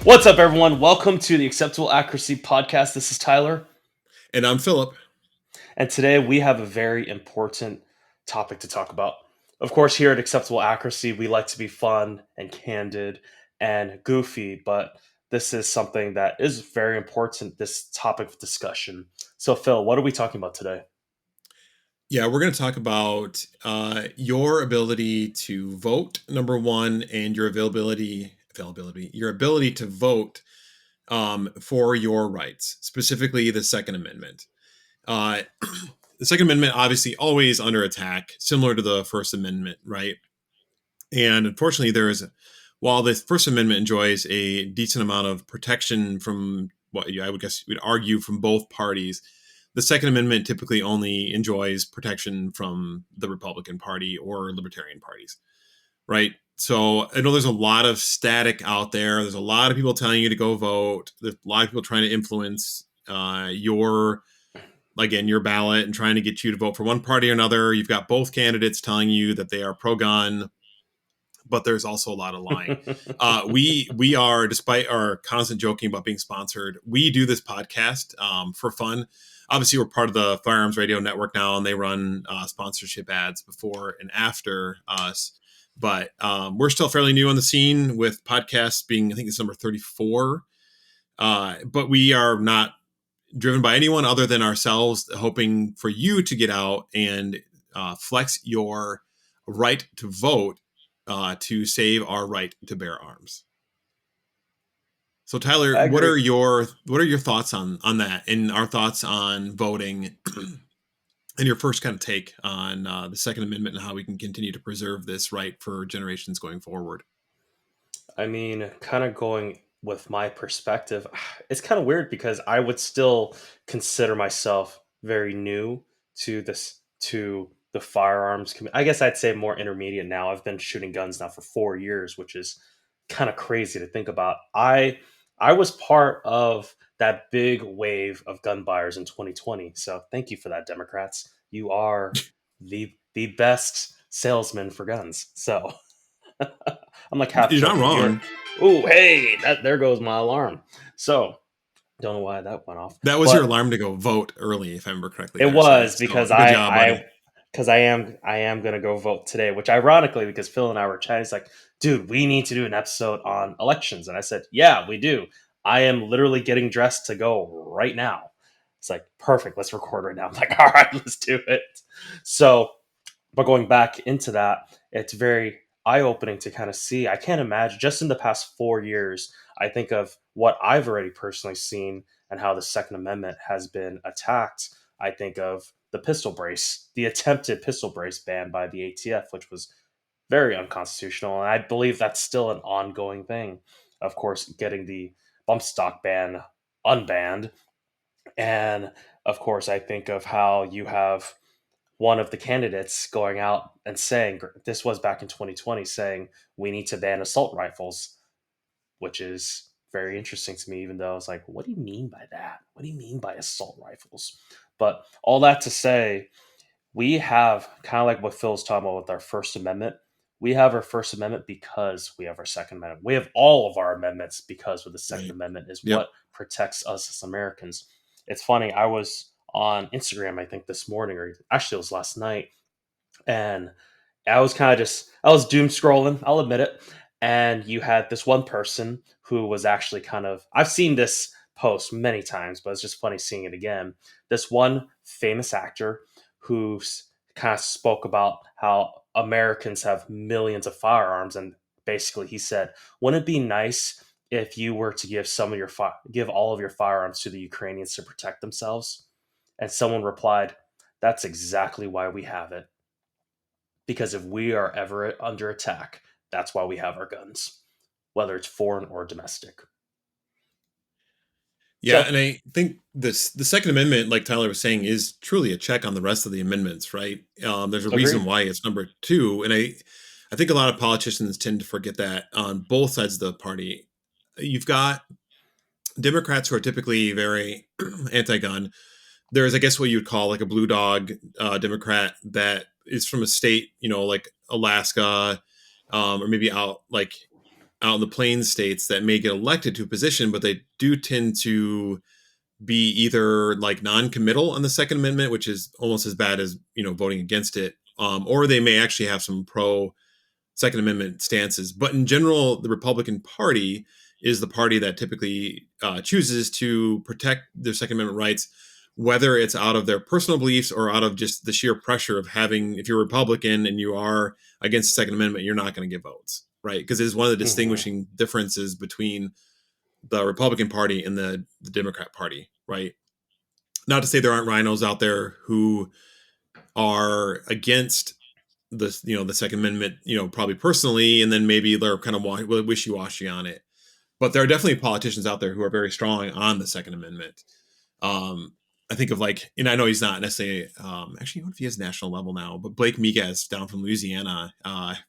What's up, everyone? Welcome to the Acceptable Accuracy Podcast. This is Tyler. And I'm Philip. And today we have a very important topic to talk about. Of course, here at Acceptable Accuracy, we like to be fun and candid and goofy, but this is something that is very important, this topic of discussion. So, Phil, what are we talking about today? Yeah, we're going to talk about your ability to vote, number one, and your ability to vote for your rights, specifically the Second Amendment. Uh, the Second Amendment, obviously, always under attack, similar to the First Amendment, right? And unfortunately, while the First Amendment enjoys a decent amount of protection from what I would guess you would argue from both parties, the Second Amendment typically only enjoys protection from the Republican Party or Libertarian parties, right? So I know there's a lot of static out there. There's a lot of people telling you to go vote. There's a lot of people trying to influence your ballot and trying to get you to vote for one party or another. You've got both candidates telling you that they are pro-gun, but there's also a lot of lying. We are, despite our constant joking about being sponsored, we do this podcast for fun. Obviously, we're part of the Firearms Radio Network now, and they run sponsorship ads before and after us. But we're still fairly new on the scene with podcasts being, I think it's number 34. But we are not driven by anyone other than ourselves, hoping for you to get out and flex your right to vote to save our right to bear arms. So, Tyler, what are your thoughts on that, and our thoughts on voting, and your first kind of take on the Second Amendment and how we can continue to preserve this right for generations going forward? I mean, kind of going with my perspective, it's kind of weird because I would still consider myself very new to the firearms community. I guess I'd say more intermediate now. I've been shooting guns now for 4 years, which is kind of crazy to think about. I was part of that big wave of gun buyers in 2020. So thank you for that, Democrats. You are the best salesman for guns. So I'm like half You're not joking. wrong. Oh, hey, there goes my alarm. So don't know why that went off. That was but your alarm to go vote early, if I remember correctly. It was because good job, buddy. I am gonna go vote today. Which ironically, because Phil and I were chatting, he's like, "Dude, we need to do an episode on elections," and I said, "Yeah, we do." I am literally getting dressed to go right now. It's like perfect. Let's record right now. I'm like, all right, let's do it. So but going back into that, it's very eye opening to kind of see. I can't imagine just in the past 4 years, I think of what I've already personally seen and how the Second Amendment has been attacked. I think of the pistol brace, the attempted pistol brace ban by the ATF, which was very unconstitutional. And I believe that's still an ongoing thing. Of course, getting the bump stock ban unbanned. And of course, I think of how you have one of the candidates going out and saying, this was back in 2020, saying we need to ban assault rifles, which is very interesting to me, even though I was like, what do you mean by that? What do you mean by assault rifles? But all that to say, we have kind of like what Phil's talking about with our First Amendment. We have our First Amendment because we have our Second Amendment. We have all of our amendments because of the Second Right. Amendment is Yep. what protects us as Americans. It's funny. I was on Instagram, I think this morning, or actually it was last night, and I was kind of I was doom scrolling, I'll admit it. And you had this one person who was actually kind of, I've seen this post many times, but it's just funny seeing it again. This one famous actor who kind of spoke about how Americans have millions of firearms. And basically he said, wouldn't it be nice if you were to give give all of your firearms to the Ukrainians to protect themselves? And someone replied, that's exactly why we have it, because if we are ever under attack, that's why we have our guns, whether it's foreign or domestic. Yeah, So and I think the Second Amendment, like Tyler was saying, is truly a check on the rest of the amendments, right? There's a reason agreed. why it's number two, and I think a lot of politicians tend to forget that on both sides of the party. You've got Democrats who are typically very anti-gun. There's, I guess, what you'd call like a blue dog Democrat that is from a state, like Alaska, or maybe out in the plains states that may get elected to a position, but they do tend to be either like non-committal on the Second Amendment, which is almost as bad as voting against it, or they may actually have some pro Second Amendment stances. But in general, the Republican Party is the party that typically chooses to protect their Second Amendment rights, whether it's out of their personal beliefs or out of just the sheer pressure of having, if you're a Republican and you are against the Second Amendment, you're not going to get votes, right? Because it is one of the Hmm. distinguishing differences between the Republican Party and the Democrat Party, right? Not to say there aren't rhinos out there who are against the Second Amendment, probably personally, and then maybe they're kind of wishy washy on it. But there are definitely politicians out there who are very strong on the Second Amendment. Um, I think of like, and I know he's not necessarily, actually, what if he is national level now? But Blake Miguez down from Louisiana,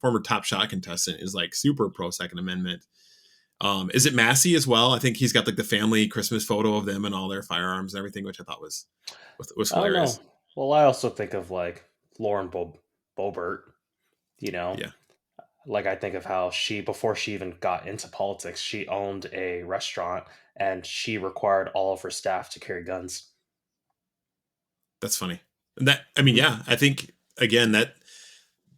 former top shot contestant, is like super pro Second Amendment. Is it Massey as well? I think he's got like the family Christmas photo of them and all their firearms and everything, which I thought was I don't know. hilarious. Well, I also think of like Lauren Boebert. You know, Yeah, like I think of how she before she even got into politics, she owned a restaurant and she required all of her staff to carry guns. that's funny. And that, I mean, Hmm. yeah, I think again that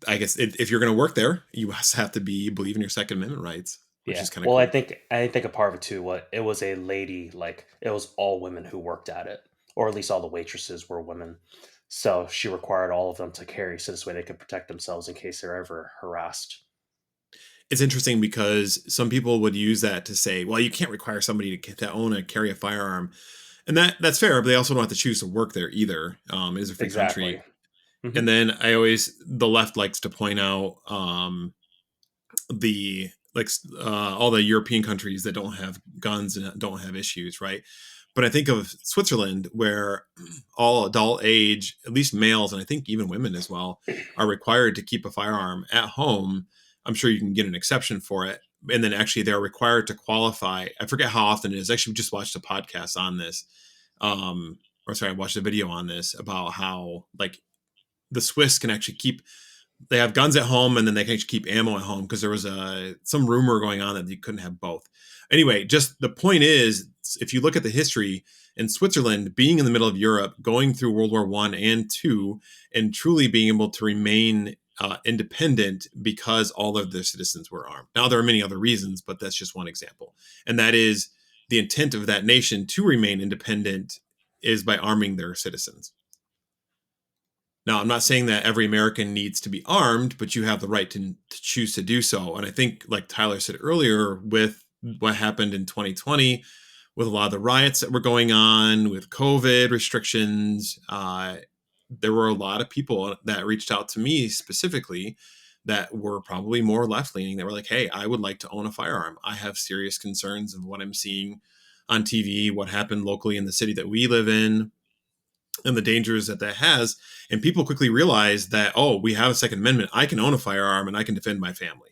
I guess if you're going to work there, you also have to be believe in your Second Amendment rights, which Yeah. is kind of Well, cool. I think a part of it too. What it was a lady, like it was all women who worked at it, or at least all the waitresses were women. So she required all of them to carry, so this way they could protect themselves in case they're ever harassed. It's interesting because some people would use that to say, well, you can't require somebody to own a carry a firearm, and that's fair. But they also don't have to choose to work there either. It is a free Exactly. country. Hmm. And then the left likes to point out the like all the European countries that don't have guns and don't have issues, right? But I think of Switzerland, where all adult age, at least males, and I think even women as well, are required to keep a firearm at home. I'm sure you can get an exception for it. And then actually, they're required to qualify. I forget how often it is. Actually, we just watched a podcast on this. Or sorry, I watched a video on this about how like the Swiss can actually keep they have guns at home and then they can actually keep ammo at home because there was some rumor going on that you couldn't have both. Anyway, just the point is, if you look at the history in Switzerland, being in the middle of Europe, going through World War One and Two, and truly being able to remain independent because all of their citizens were armed. Now there are many other reasons, but that's just one example, and that is the intent of that nation to remain independent is by arming their citizens. Now, I'm not saying that every American needs to be armed, but you have the right to choose to do so. And I think, like Tyler said earlier, with what happened in 2020, with a lot of the riots that were going on, with COVID restrictions, there were a lot of people that reached out to me specifically that were probably more left leaning that were like, hey, I would like to own a firearm. I have serious concerns of what I'm seeing on TV, what happened locally in the city that we live in, and the dangers that that has. And people quickly realize that, oh, we have a Second Amendment. I can own a firearm and I can defend my family,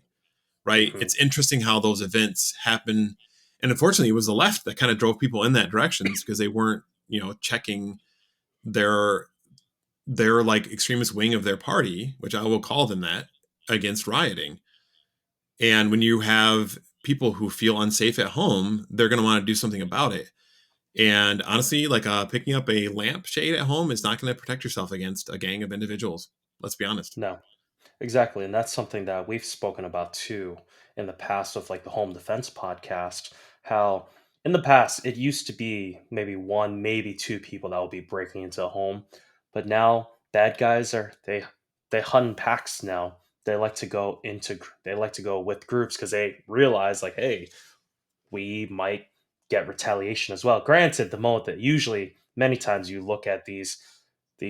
right? Hmm. It's interesting how those events happen. And unfortunately, it was the left that kind of drove people in that direction because they weren't, checking their like extremist wing of their party, which I will call them that, against rioting. And when you have people who feel unsafe at home, they're going to want to do something about it. And honestly, like picking up a lampshade at home is not going to protect yourself against a gang of individuals. Let's be honest. No. Exactly, and that's something that we've spoken about too in the past with like the home defense podcast. How in the past it used to be maybe one, maybe two people that would be breaking into a home, but now bad guys are they hunt in packs now. They like to go with groups because they realize like, hey, we might get retaliation as well. Granted, the moment that usually many times you look at these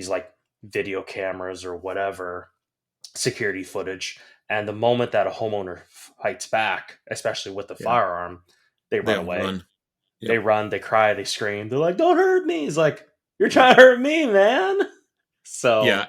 like video cameras or whatever security footage. And the moment that a homeowner fights back, especially with the Yeah. firearm, they They run all away. run. They Yep. run, they cry, they scream. They're like, "Don't hurt me." He's like, "You're trying to hurt me, man." Yeah, So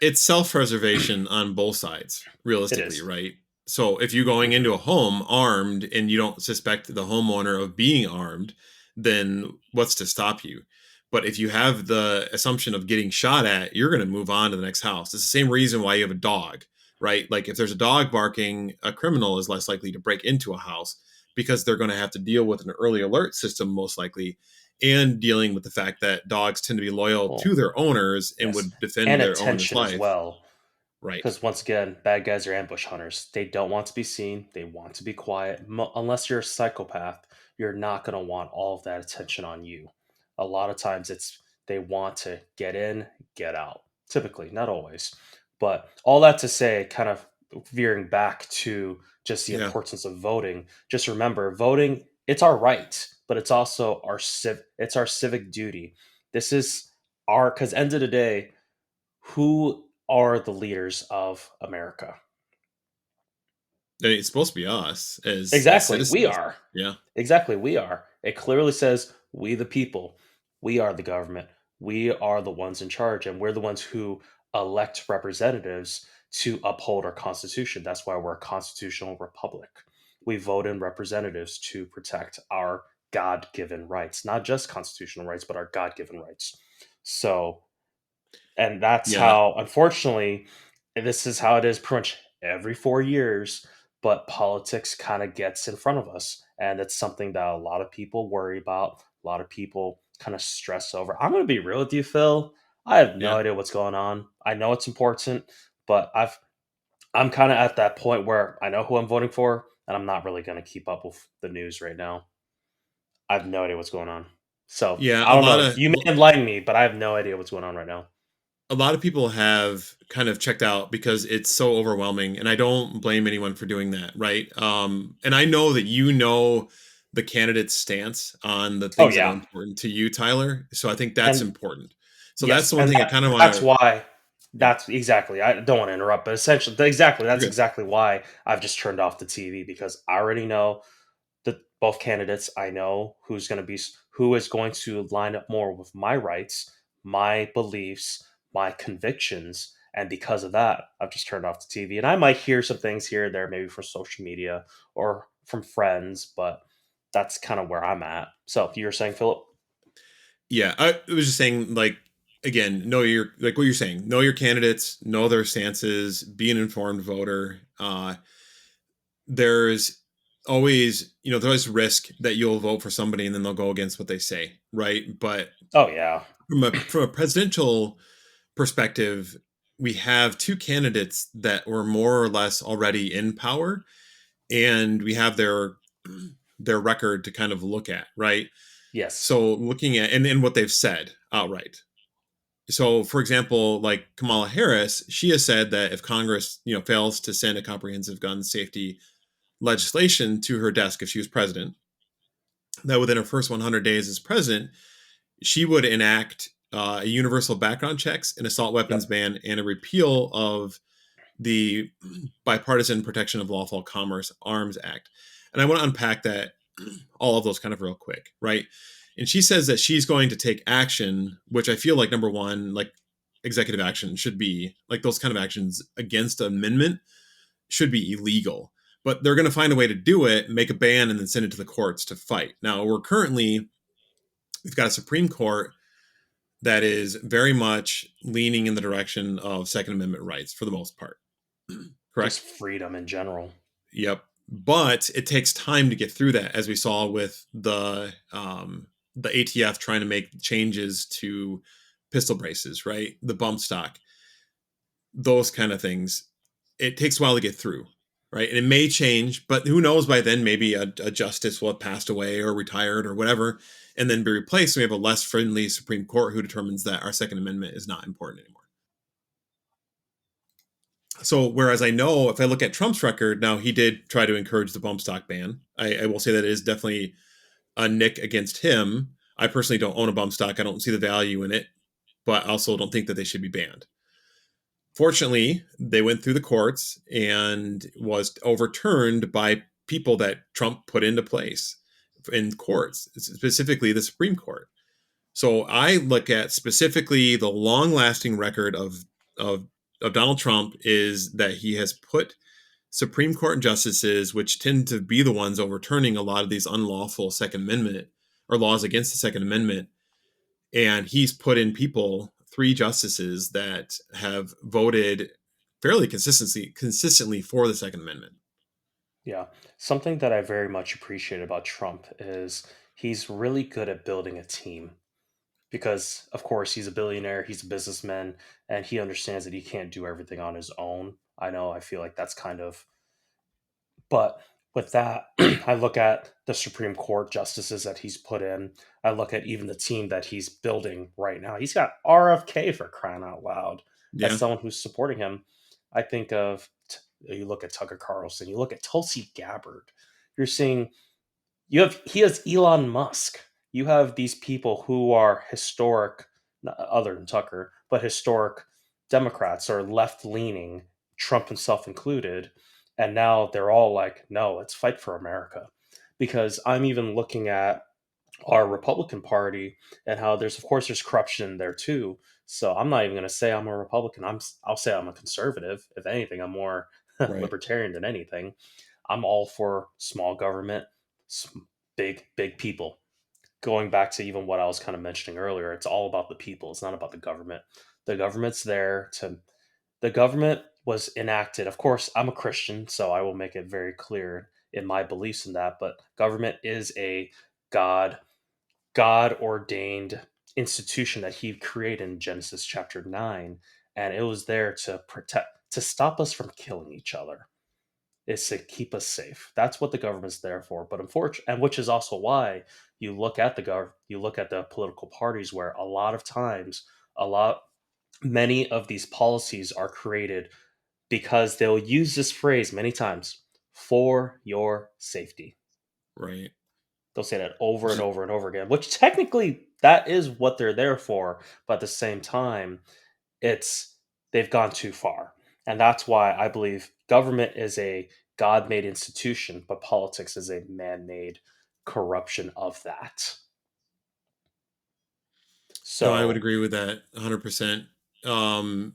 it's self-preservation on both sides, it realistically, is. right? So if you're going into a Mhm. home armed and you don't suspect the homeowner of being armed, then what's to stop you? But if you have the assumption of getting shot at, you're going to move on to the next house. It's the same reason why you have a dog, right? Like if there's a dog barking, a criminal is less likely to break into a house because they're going to have to deal with an early alert system, most likely, and dealing with the fact that dogs tend to be loyal Well, to their owners and yes, would defend and their owner's attention as life. well. Right. Because once again, bad guys are ambush hunters. They don't want to be seen. They want to be quiet. Unless you're a psychopath, you're not going to want all of that attention on you. A lot of times, it's they want to get in, get out. Typically, not always, but all that to say, kind of veering back to just the Yeah. importance of voting. Just remember, voting it's our right, but it's also it's our civic duty. This is our because end of the day, who are the leaders of America? And it's supposed to be us as Exactly, we citizens. are. Yeah. Exactly, we are. It clearly says we the people. We are the government. We are the ones in charge, and we're the ones who elect representatives to uphold our constitution. That's why we're a constitutional republic. We vote in representatives to protect our God-given rights, not just constitutional rights, but our God-given rights. So and that's Yeah. how, unfortunately, this is how it is pretty much every 4 years. But politics kind of gets in front of us. And it's something that a lot of people worry about. A lot of people kind of stress over. I'm going to be real with you, Phil. I have no Yeah. idea what's going on. I know it's important, but I'm kind of at that point where I know who I'm voting for, and I'm not really going to keep up with the news right now. I have no idea what's going on. So Yeah. I don't know. You may enlighten me, but I have no idea what's going on right now. A lot of people have kind of checked out because it's so overwhelming, and I don't blame anyone for doing that, right? And I know that you know the candidate's stance on the Oh things that are yeah, important to you, Tyler. So I think that's and important. So that's yes, the one and thing I kind of want that's to. why Yeah, that's exactly. I don't want to interrupt, but essentially, exactly you're that's good. exactly why I've just turned off the TV because I already know that both candidates. I know who is going to line up more with my rights, my beliefs, my convictions, and because of that, I've just turned off the TV. And I might hear some things here and there, maybe from social media or from friends, but that's kind of where I'm at. So you were saying, Philip? Yeah, I was just saying, like, again, know your like what you're saying. Know your candidates, know their stances, be an informed voter. There's always, there's always risk that you'll vote for somebody and then they'll go against what they say, right? But Oh yeah. from a presidential perspective, we have two candidates that were more or less already in power, and we have their record to kind of look at, right? Yes. So looking at and what they've said outright. So, for example, like Kamala Harris, she has said that if Congress, fails to send a comprehensive gun safety legislation to her desk if she was president, that within her first 100 days as president, she would enact a universal background checks, an assault weapons Yep. ban, and a repeal of the Bipartisan Protection of Lawful Commerce Arms Act. And I want to unpack that, all of those kind of real quick, right? And she says that she's going to take action, which I feel like number one, like executive action should be like those kind of actions against amendment should be illegal. But they're going to find a way to do it, make a ban, and then send it to the courts to fight. Now, we've got a Supreme Court that is very much leaning in the direction of Second Amendment rights for the most part. Just Correct? freedom in general. Yep. But it takes time to get through that, as we saw with the ATF trying to make changes to pistol braces, right? The bump stock, those kind of things. It takes a while to get through, right? And it may change, but who knows? By then, maybe a justice will have passed away or retired or whatever, and then be replaced. So we have a less friendly Supreme Court who determines that our Second Amendment is not important anymore. So whereas I know if I look at Trump's record, now he did try to encourage the bump stock ban. I will say that it is definitely a nick against him. I personally don't own a bump stock. I don't see the value in it, but I also don't think that they should be banned. Fortunately, they went through the courts and was overturned by people that Trump put into place. in courts, specifically the Supreme Court. So I look at specifically the long-lasting record of of Donald Trump is that he has put Supreme Court justices, which tend to be the ones overturning a lot of these unlawful Second Amendment or laws against the Second Amendment, and he's put in people, three justices that have voted fairly consistently for the Second Amendment. Yeah. Something that I very much appreciate about Trump is he's really good at building a team because, of course, he's a billionaire, he's a businessman, and he understands that he can't do everything on his own. I know, I feel like that's kind of, but with that, I look at the Supreme Court justices that he's put in. I look at even the team that he's building right now. He's got RFK for crying out loud as Yeah, someone who's supporting him. I think of, you look at Tucker Carlson, you look at Tulsi Gabbard. You're seeing he has Elon Musk. You have these people who are historic, other than Tucker, but historic Democrats or left leaning, Trump himself included, and now they're all like, no, let's fight for America. Because I'm even looking at our Republican Party and how there's, of course, there's corruption there too. So I'm not even going to say I'm a Republican. I'll say I'm a conservative. If anything, I'm more right, libertarian than anything. I'm all for small government, big people. Going back to even what I was kind of mentioning earlier, it's all about the people. It's not about the government. The government's there to. The government was enacted. Of course, I'm a Christian, so I will make it very clear in my beliefs in that. But government is a God God ordained institution that He created in Genesis chapter 9, and it was there to protect, to stop us from killing each other. Is to keep us safe. That's what the government's there for. But unfortunately, and which is also why you look at the political parties where a lot of times, a lot, many of these policies are created because they'll use this phrase many times for your safety. right. They'll say that over Which and is, over and over again, which technically that is what they're there for. But at the same time, it's they've gone too far. And that's why I believe government is a God made institution, but politics is a man made corruption of that. no, I would So, agree with that 100%. Um,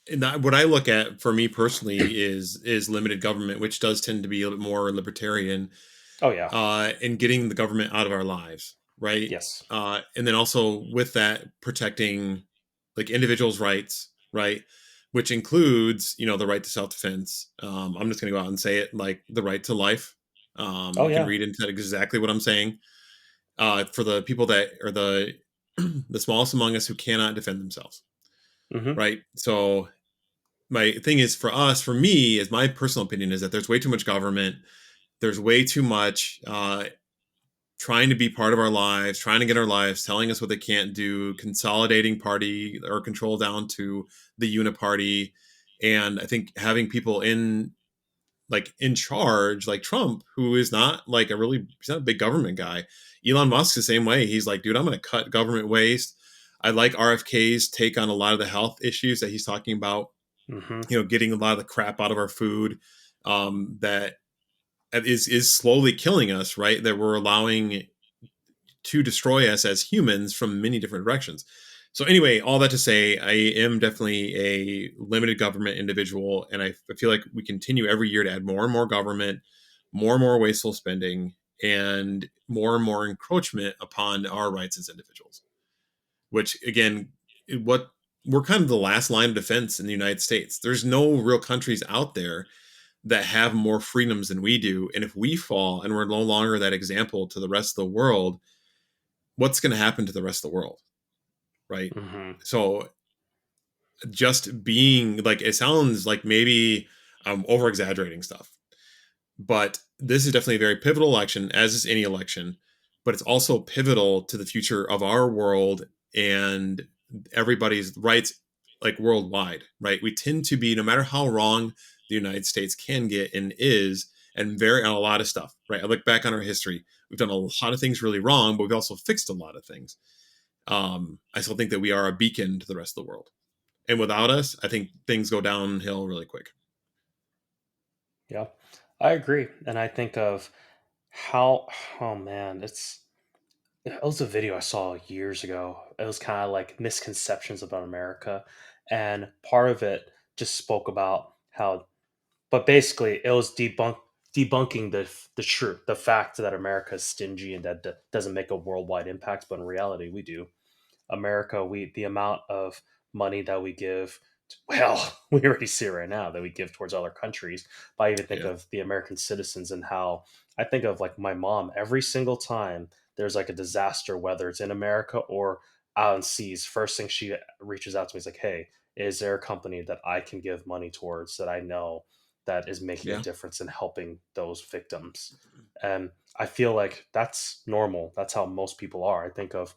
and what I look at for me personally is limited government, which does tend to be a little bit more libertarian, oh, yeah. and getting the government out of our lives, right? Yes. And then also with that protecting like individuals' rights, right? Which includes, the right to self-defense. I'm just going to go out and say it, like the right to life. Oh, You can yeah. read into exactly what I'm saying. For the people that are the the smallest among us who cannot defend themselves, Hmm. right? So my thing is for us, for me, is my personal opinion is that there's way too much government. There's way too much trying to be part of our lives, trying to get our lives, telling us what they can't do, consolidating party or control down to the uniparty. And I think having people in charge, like Trump, who is not like he's not a big government guy. Elon Musk the same way. He's like, dude, I'm going to cut government waste. I like RFK's take on a lot of the health issues that he's talking about. Hmm. Getting a lot of the crap out of our food, that is slowly killing us. Right, that we're allowing to destroy us as humans from many different directions. So anyway, all that to say, I am definitely a limited government individual, and I feel like we continue every year to add more and more government, more and more wasteful spending, and more encroachment upon our rights as individuals. Which again, what we're kind of the last line of defense in the United States. There's no real countries out there that have more freedoms than we do, and if we fall and we're no longer that example to the rest of the world, what's going to happen to the rest of the world, right? Hmm. So just being like, it sounds like maybe I'm over exaggerating stuff, but this is definitely a very pivotal election, as is any election, but it's also pivotal to the future of our world and everybody's rights, like worldwide, right? We tend to be, no matter how wrong the United States can get and is, and very on a lot of stuff, right? I look back on our history. We've done a lot of things really wrong, but we've also fixed a lot of things. I still think that we are a beacon to the rest of the world. And without us, I think things go downhill really quick. Yeah. I agree. And I think of how oh man, it was a video I saw years ago. It was kind of like misconceptions about America, and part of it just spoke about how, but basically it was debunking the truth, the fact that America is stingy and that doesn't make a worldwide impact, but in reality we do. America, we the amount of money that we give, well, we already see it right now that we give towards other countries. But I even think Yeah. of the American citizens and how I think of like my mom every single time there's like a disaster, whether it's in America or out in seas. First thing she reaches out to me is like, "Hey, is there a company that I can give money towards that I know that is making a Yeah. difference in helping those victims?" And I feel like that's normal. That's how most people are. I think of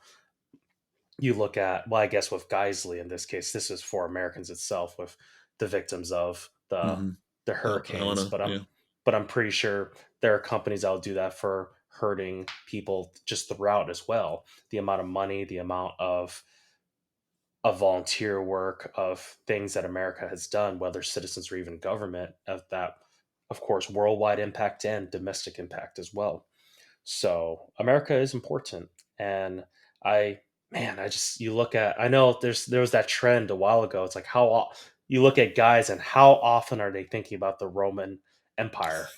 you look at, well, I guess with Geisley in this case, this is for Americans itself with the victims of Hmm. the hurricanes, Helena. Yeah. but I'm pretty sure there are companies that'll do that for hurting people just throughout as well. The amount of money, the amount of volunteer work, of things that America has done, whether citizens or even government, of that, of course, worldwide impact and domestic impact as well. So America is important, and I, man, I just you look at. I know there was that trend a while ago. It's like you look at guys and how often are they thinking about the Roman Empire,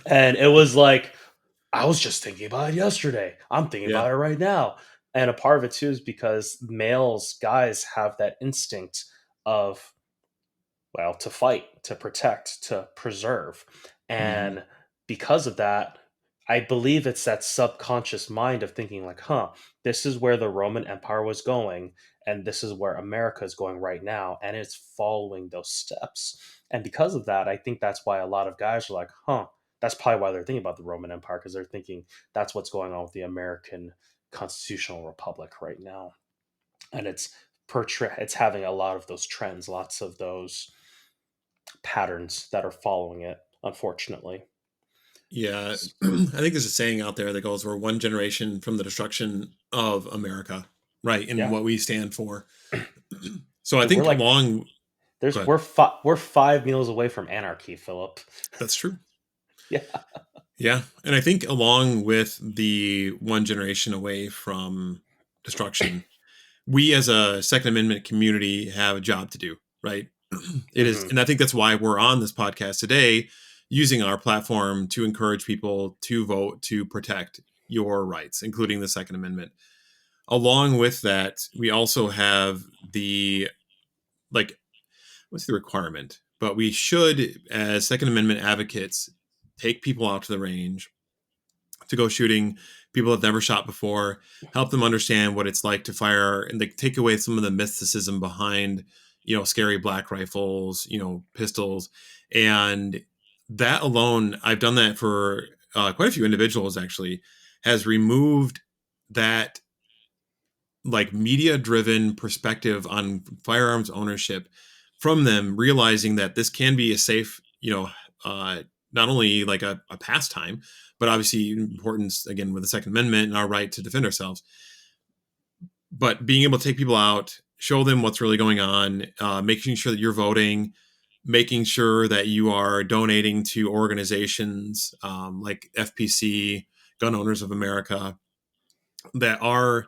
and it was like I was just thinking about it yesterday. I'm thinking Yeah. about it right now, and a part of it too is because males, guys, have that instinct of, well, to fight, to protect, to preserve. Hmm. And because of that, I believe it's that subconscious mind of thinking, like, huh, this is where the Roman Empire was going, and this is where America is going right now, and it's following those steps. And because of that, I think that's why a lot of guys are like, huh, that's probably why they're thinking about the Roman Empire, because they're thinking that's what's going on with the American constitutional republic right now. And it's having a lot of those trends, lots of those patterns that are following it, unfortunately. Yeah. I think there's a saying out there that goes, we're one generation from the destruction of America, right? And Yeah, what we stand for. So I dude, we're think like along, go ahead. we're 5 meals away from anarchy, Philip. That's true. Yeah. Yeah. And I think along with the one generation away from destruction, we as a Second Amendment community have a job to do, right? It is, Hmm. and I think that's why we're on this podcast today, using our platform to encourage people to vote to protect your rights, including the Second Amendment. Along with that, we also have the, like, what's the requirement? But we should, as Second Amendment advocates, take people out to the range to go shooting people that have never shot before, help them understand what it's like to fire, and like take away some of the mysticism behind, scary black rifles, pistols, and that alone, I've done that for quite a few individuals actually, has removed that like media driven perspective on firearms ownership from them, realizing that this can be a safe, uh, not only like a pastime, but obviously importance again with the Second Amendment and our right to defend ourselves. But being able to take people out, show them what's really going on, making sure that you're voting, making sure that you are donating to organizations like FPC, Gun Owners of America, that are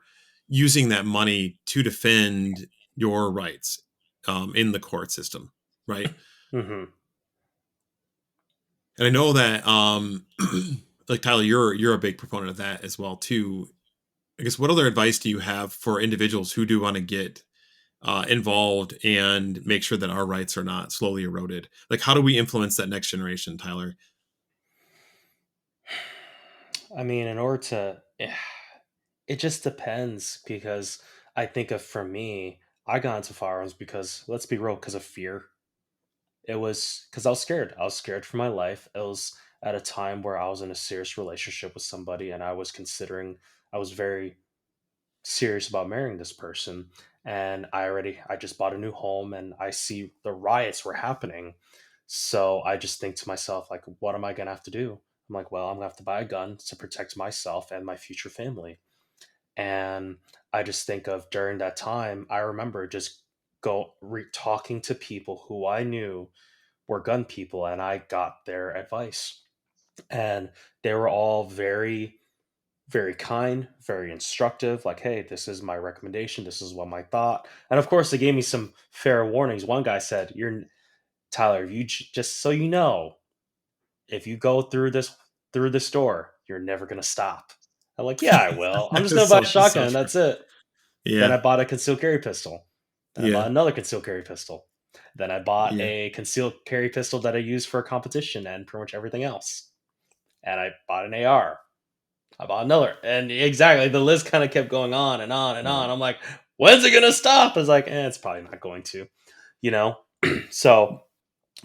using that money to defend your rights in the court system, right? Hmm. And I know that, like Tyler, you're a big proponent of that as well too. I guess what other advice do you have for individuals who do want to get involved and make sure that our rights are not slowly eroded? Like, how do we influence that next generation, Tyler? I mean, in order to, it just depends because I think of for me, I got into firearms because let's be real, because of fear. It was because I was scared. I was scared for my life. It was at a time where I was in a serious relationship with somebody, and I was very serious about marrying this person, and I just bought a new home, and I see the riots were happening. So I just think to myself, like, what am I gonna have to do? I'm like, well, I'm gonna have to buy a gun to protect myself and my future family. And I just think of during that time, I remember just talking to people who I knew were gun people, and I got their advice. and they were all very, very kind, very instructive. Like, hey, this is my recommendation. This is what my thought. And of course, they gave me some fair warnings. One guy said, "You're Tyler. If you just so you know, if you go through this door, you're never gonna stop." I'm like, "Yeah, I will. I'm That just gonna buy a is so shotgun and true. that's it." Then I Yeah. bought a concealed carry pistol. Then I Yeah. bought another concealed carry pistol. Then I bought Yeah. a concealed carry pistol that I use for competition and pretty much everything else. And I bought an AR. I bought another. And exactly, the list kind of kept going on and on and Yeah. on. I'm like, when's it gonna stop? It's like, it's probably not going to, you know? So,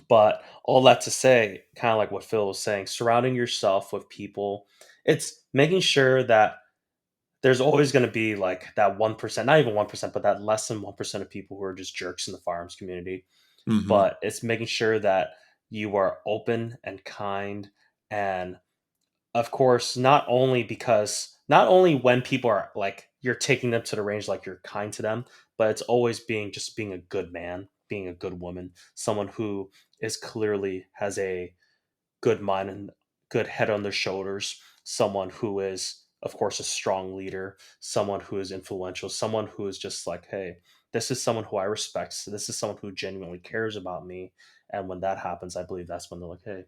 but all that to say, kind of like what Phil was saying, surrounding yourself with people, it's making sure that there's always going to be like that 1%, not even 1%, but that less than 1% of people who are just jerks in the firearms community. Mhm. But it's making sure that you are open and kind. And of course, not only when people are like, you're taking them to the range, like you're kind to them, but it's always being a good man, being a good woman, someone who is clearly has a good mind and good head on their shoulders, someone who is, of course, a strong leader, someone who is influential, someone who is just like, hey, this is someone who I respect. So this is someone who genuinely cares about me. And when that happens, I believe that's when they're like, hey,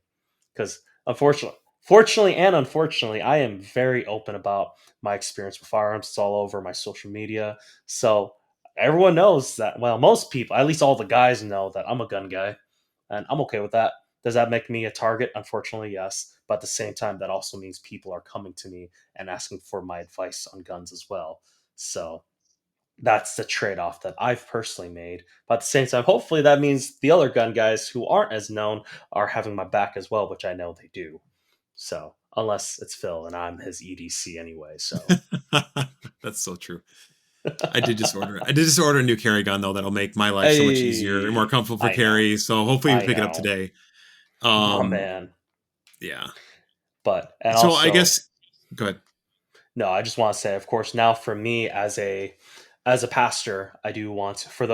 because fortunately and unfortunately, I am very open about my experience with firearms. It's all over my social media. So everyone knows that, well, most people, at least all the guys know that I'm a gun guy and I'm okay with that. Does that make me a target? Unfortunately, yes. But at the same time, that also means people are coming to me and asking for my advice on guns as well. So that's the trade off that I've personally made. But at the same time, hopefully that means the other gun guys who aren't as known are having my back as well, which I know they do. So unless it's Phil and I'm his EDC anyway. So That's so true. I did just order a new carry gun though that'll make my life so much easier and more hey, comfortable for I know, carry. So hopefully we I pick it up know, today. my Um man. yeah. But and So I also guess go ahead. no, I just want to say, of course, now for me as a pastor, I do want to, for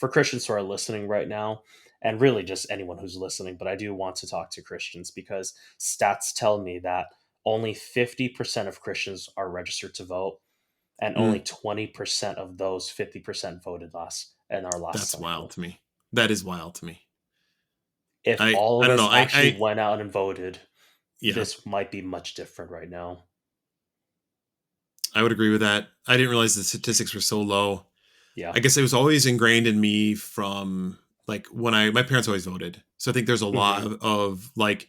Christians who are listening right now, and really just anyone who's listening, but I do want to talk to Christians because stats tell me that only 50% of Christians are registered to vote, and only Mm, 20% of those 50% voted last in our last that's wild cycle. to me. That is wild to me. If I all I of don't know. us I actually I went out and voted, yeah. this might be much different right now. I would agree with that. I didn't realize the statistics were so low. Yeah. I guess it was always ingrained in me from like when I my parents always voted. So I think there's a lot Hmm. of like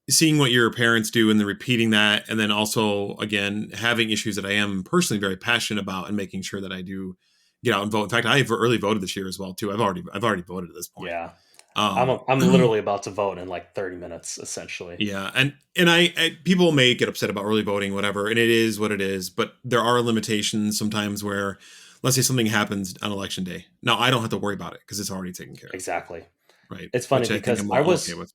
seeing what your parents do and then repeating that and then also again having issues that I am personally very passionate about and making sure that I do get out and vote. In fact, I've early voted this year as well too. I've already voted at this point. Yeah. Um I'm literally about to vote in like 30 minutes, essentially. yeah, and I people may get upset about early voting whatever and it is what it is, but there are limitations sometimes where let's say something happens on election day. Now I don't have to worry about it because it's already taken care of, Exactly. right? It's funny Which I think because I'm okay with.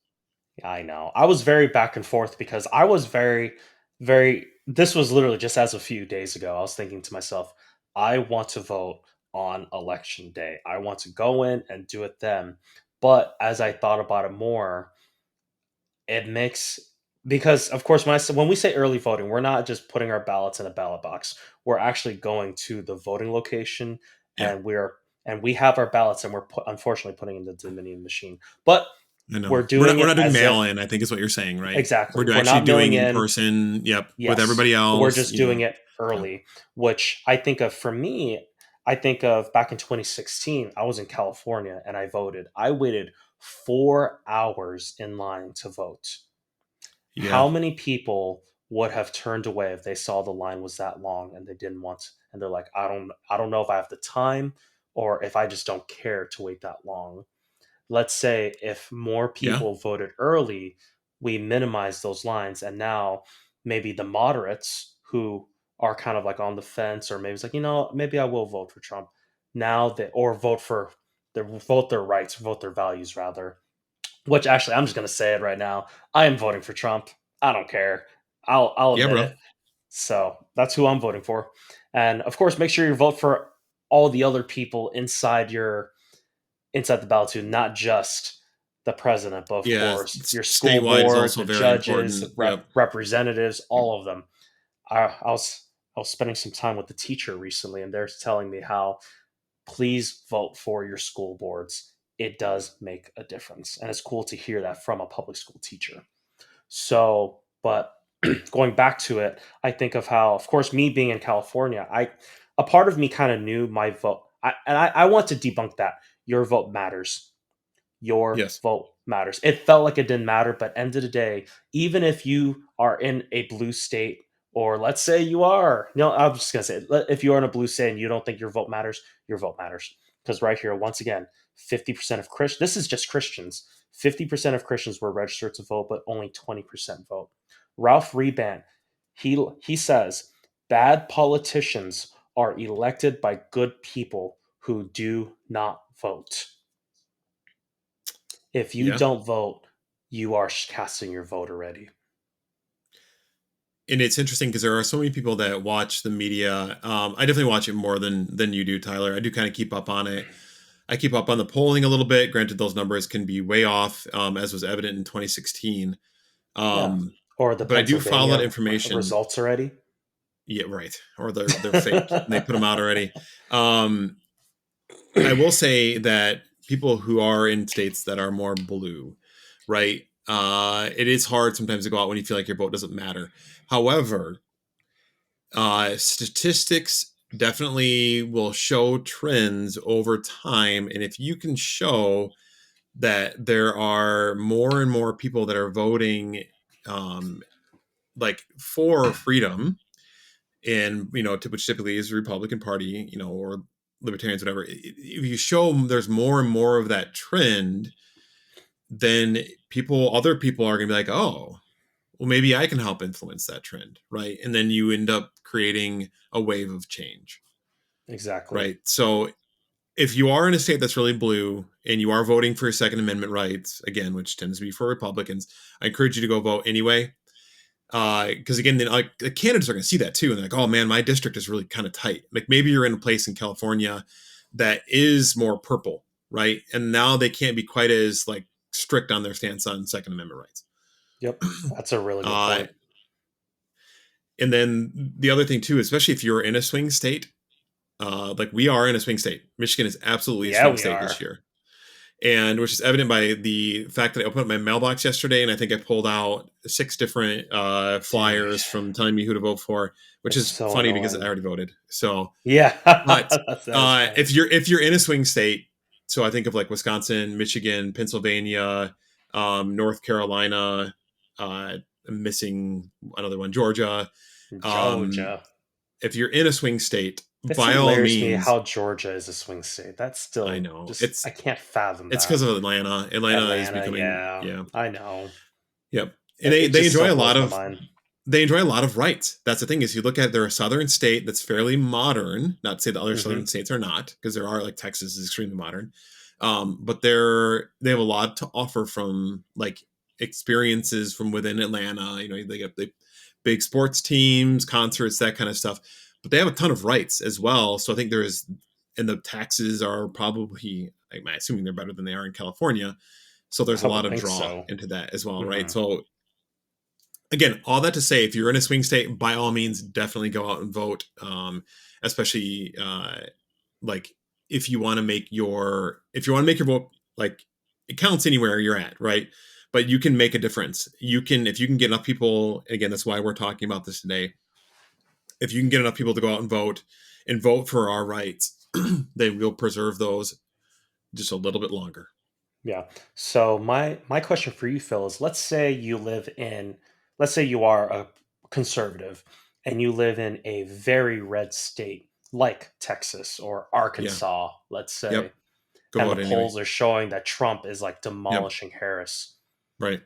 I know, I was very back and forth because I was very, very, this was literally just as a few days ago. I was thinking to myself, I want to vote on election day. I want to go in and do it then. But as I thought about it more, it makes because of course when we say early voting, we're not just putting our ballots in a ballot box. We're actually going to the voting location Yeah, and we have our ballots and unfortunately putting in the Dominion machine. But I know. we're We're doing not we're it not doing as mail if in, I think is what you're saying, right? exactly. We're We're actually not doing mailing in in. person, yep, with Yes. everybody We're else, just doing it yeah. early, which I think of for me, I think of back in 2016, I was in California and I voted. I waited 4 hours in line to vote. Yeah, How many people would have turned away if they saw the line was that long and they didn't want and they're like, I don't know if I have the time or if I just don't care to wait that long. Let's say if more yeah, people voted early, we minimize those lines and now maybe the moderates who are kind of like on the fence or maybe it's like, maybe I will vote for Trump. Now they or vote their rights, vote their values rather, which actually, I'm just going to say it right now. I am voting for Trump. I don't care. I'll yeah, admit bro. it. So that's who I'm voting for. And of course, make sure you vote for all the other people inside the ballot too, not just the president, but of Yeah, course, your school statewide is board, also the very judges, important. Yep. representatives, all of them. I was spending some time with the teacher recently, and they're telling me how please vote for your school boards. It does make a difference, and it's cool to hear that from a public school teacher. So, but going back to it, I think of how, of course, me being in California, I a part of me kind of knew my vote, I want to debunk that. Your vote matters. Your Yes. vote matters. It felt like it didn't matter, but end of the day, even if you are in a blue state, or let's say you are, no, I'm just gonna say, if you are in a blue state and you don't think your vote matters. Because right here, once again, 50% of Christians. This is just Christians. 50% of Christians were registered to vote, but only 20% vote. Ralph Reban, he says, bad politicians are elected by good people who do not vote. If you Yeah. don't vote, you are casting your vote already. And it's interesting because there are so many people that watch the media. I definitely watch it more than you do, Tyler. I do kind of keep up on it. I keep up on the polling a little bit. Granted, those numbers can be way off, as was evident in 2016. Yeah. Um, Or the but I do follow that Pennsylvania information. results already. Yeah, right. Or they're fake. They put them out already. Um, I will say that people who are in states that are more blue, right? It is hard sometimes to go out when you feel like your vote doesn't matter. However, statistics definitely will show trends over time, and if you can show that there are more and more people that are voting, um, like for freedom, and which typically is the Republican Party, or libertarians, whatever. If you show there's more and more of that trend, then other people are going to be like, oh, well, maybe I can help influence that trend, right? And then you end up creating a wave of change, Exactly. right? So if you are in a state that's really blue and you are voting for your Second Amendment rights, again, which tends to be for Republicans, I encourage you to go vote anyway. Because again, then like the candidates are going to see that too, and they're like, oh man, my district is really kind of tight. Like maybe you're in a place in California that is more purple, right? And now they can't be quite as like strict on their stance on Second Amendment rights. Yep. That's a really good uh, point. and then the other thing too, especially if you're in a swing state, like we are in a swing state. Michigan is absolutely a Yeah, swing we state are. this year, and which is evident by the fact that I opened up my mailbox yesterday and I think I pulled out 6 different Dude, flyers from telling me who to vote for, which it's is so funny because I annoying. already voted. So, Yeah, but that is funny. if you're in a swing state, so I think of like Wisconsin, Michigan, Pennsylvania, North Carolina, I'm missing another one, Georgia. Um, Georgia. if you're in a swing state, It by still all hilarious me means, how Georgia is a swing state. That's I still know just I can't fathom it's that. because of Atlanta. Atlanta is Atlanta, becoming, yeah, yeah. I know. Yep. And It they just still enjoy a blows lot my of mind. rights. That's the thing is you look at they're a southern state that's fairly modern. Not to say the other southern Hmm. states are not, because there are like Texas is extremely modern. But they have a lot to offer from like experiences from within Atlanta. They get the big sports teams, concerts, that kind of stuff. But they have a ton of rights as well. So I think and the taxes are probably, I'm assuming they're better than they are in California. So there's a I lot would of think draw so. into that as well, right? Hmm. So again, all that to say, if you're in a swing state, by all means, definitely go out and vote. Especially like if you want to make your vote, like it counts anywhere you're at, right? But you can make a difference. If you can get enough people. Again, that's why we're talking about this today. If you can get enough people to go out and vote for our rights, then we'll preserve those just a little bit longer. Yeah. So my question for you, Phil, is let's say you are a conservative and you live in a very red state like Texas or Yeah. Arkansas, let's Yep. say, Go and the vote anyway. polls are showing that Trump is like Yep. demolishing Harris. Right.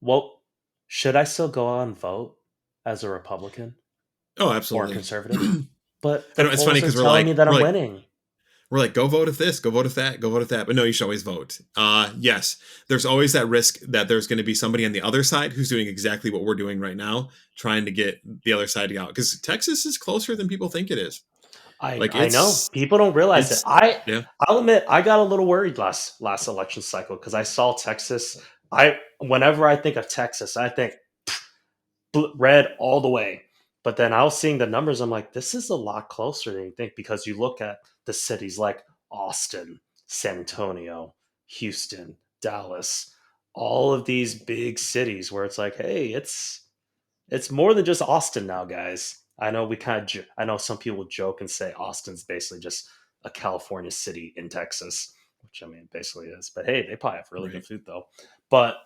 Well, should I still go out and vote as a Republican Oh, or a absolutely. conservative? I But the know it's funny polls are because telling me that I'm winning. we're like, go vote if this, go vote if that, go vote if that. But no, you should always vote. Yes, there's always that risk that there's going to be somebody on the other side who's doing exactly what we're doing right now, trying to get the other side to go out. Because Texas is closer than people think it is. Like I know people don't realize it. it's yeah, I'll admit I got a little worried last election cycle because I saw Texas. I Whenever I think of Texas, I think red all the way. But then I was seeing the numbers. I'm like, this is a lot closer than you think because you look at the cities like Austin, San Antonio, Houston, Dallas, all of these big cities where it's like, hey, it's more than just Austin now, guys. I know I know some people joke and say Austin's basically just a California city in Texas, which I mean basically is. But hey, they probably have really good right. food though. But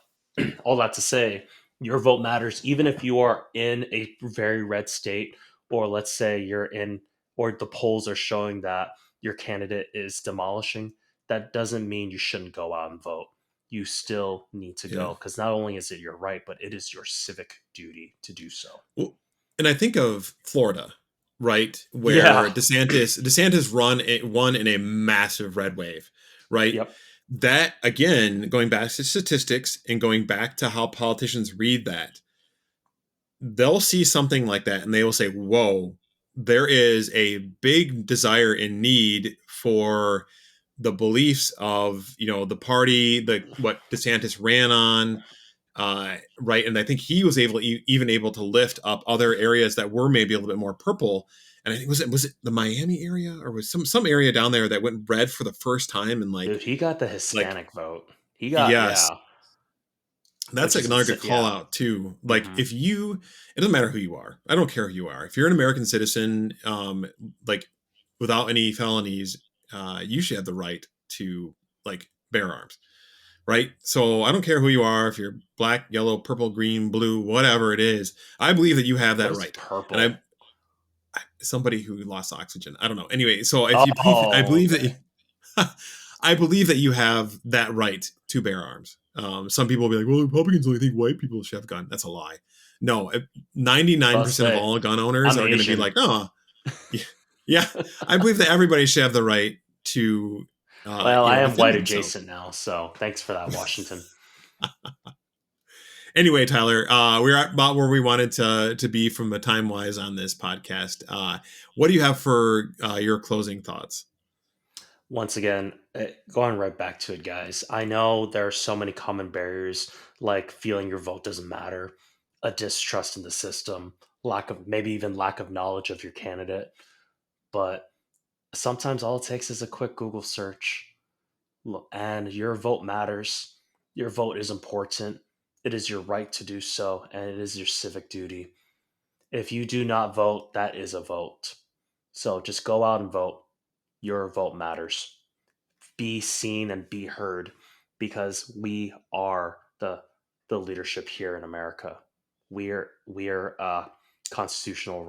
all that to say, your vote matters even if you are in a very red state, or let's say you're in, or the polls are showing that your candidate is demolishing. That doesn't mean you shouldn't go out and vote. You still need to Yeah. go because not only is it your right, but it is your civic duty to do so. Well, and I think of Florida, right, Yeah. where DeSantis won in a massive red wave, right? Yep. That again, going back to statistics and going back to how politicians read that, they'll see something like that and they will say, "Whoa, there is a big desire and need for the beliefs of the party, the what DeSantis ran on, right?" And I think he was even able to lift up other areas that were maybe a little bit more purple. And I think was it the Miami area or was some area down there that went red for the first time and Dude, he got the like Hispanic vote. He got, yes, yeah, that's which like is another insane. good call Yeah. out too. Like Hmm. if you, it doesn't matter who you are. I don't care who you are. If you're an American citizen, like without any felonies, you should have the right to like bear arms, right? So I don't care who you are. If you're black, yellow, purple, green, blue, whatever it is, I believe that you have What that is right. And purple? somebody who lost oxygen. I don't know. Anyway, so if you believe, I Oh, believe that okay. I believe that you have that right to bear arms. Some people will be like, well, Republicans only think white people should have gun. That's a lie. No, Let's 99% of say all gun owners I'm are going to be Asian. like, oh, yeah, yeah. I believe that everybody should have the right to, Well, I am defend white themselves. adjacent now, so thanks for that, Washington. Anyway, Tyler, we're at about where we wanted to be from a time wise on this podcast. What do you have for your closing thoughts? Once again, going right back to it, guys. I know there are so many common barriers, like feeling your vote doesn't matter, a distrust in the system, maybe even lack of knowledge of your candidate. But sometimes all it takes is a quick Google search. And your vote matters. Your vote is important. It is your right to do so, and it is your civic duty. If you do not vote, that is a vote. So just go out and vote. Your vote matters. Be seen and be heard because we are the leadership here in America. We are a constitutional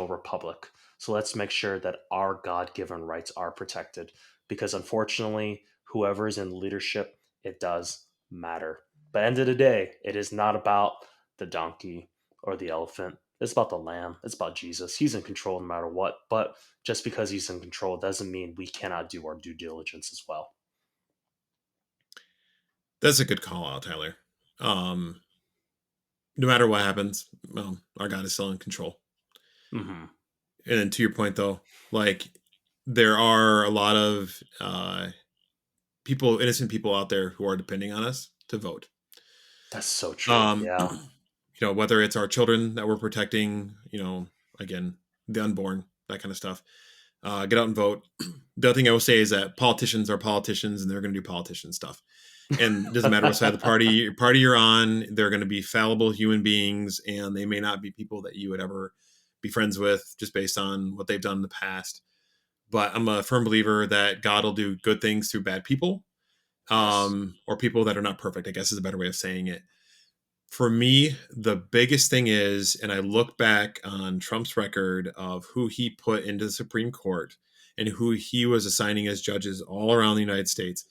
republic. So let's make sure that our God-given rights are protected because unfortunately, whoever is in leadership, it does matter. But end of the day, it is not about the donkey or the elephant. It's about the lamb. It's about Jesus. He's in control no matter what. But just because he's in control doesn't mean we cannot do our due diligence as well. That's a good call out, Tyler. No matter what happens, our God is still in control. Hmm. And to your point, though, like there are a lot of innocent people out there who are depending on us to vote. That's so true. Yeah. Whether it's our children that we're protecting, again, the unborn, that kind of stuff. Get out and vote. The other thing I will say is that politicians are politicians, and they're going to do politician stuff. And it doesn't matter what side of the party you're on. They're going to be fallible human beings, and they may not be people that you would ever be friends with just based on what they've done in the past. But I'm a firm believer that God will do good things through bad people, Yes. or people that are not perfect, I guess is a better way of saying it. For me, the biggest thing is, and I look back on Trump's record of who he put into the Supreme Court and who he was assigning as judges all around the United States.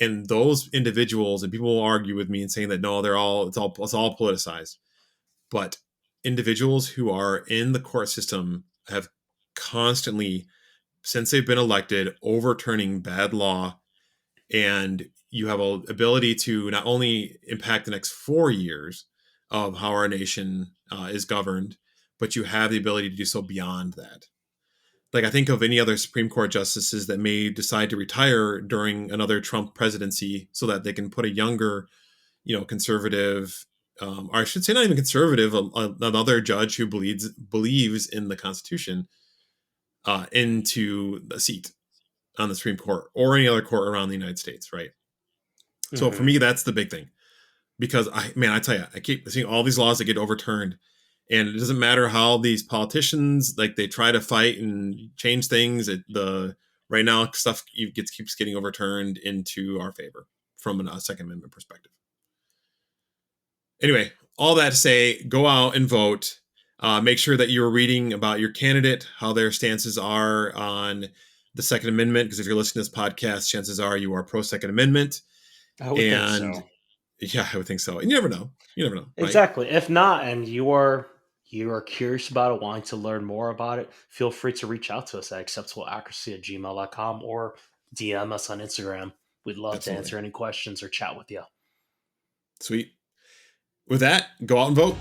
And those individuals, and people will argue with me and saying that no, it's all politicized. But individuals who are in the court system have constantly, since they've been elected, overturning bad law, and you have a ability to not only impact the next 4 years of how our nation is governed, but you have the ability to do so beyond that. Like, I think of any other Supreme Court justices that may decide to retire during another Trump presidency so that they can put a younger, conservative, or I should say not even conservative, another judge who believes in the Constitution into a seat on the Supreme Court or any other court around the United States, right? So for Hmm. me, that's the big thing, because I tell you, I keep seeing all these laws that get overturned, and it doesn't matter how these politicians like they try to fight and change things. The right now stuff keeps getting overturned into our favor from a Second Amendment perspective. Anyway, all that to say, go out and vote. Make sure that you're reading about your candidate, how their stances are on the Second Amendment, because if you're listening to this podcast, chances are you are pro Second Amendment. I would think And so. yeah, I would think so. And you never know. You never know, right? Exactly. If not, and you are curious about it, wanting to learn more about it, feel free to reach out to us at acceptableaccuracy@gmail.com or DM us on Instagram. We'd love to Absolutely. answer any questions or chat with you. Sweet. With that, go out and vote.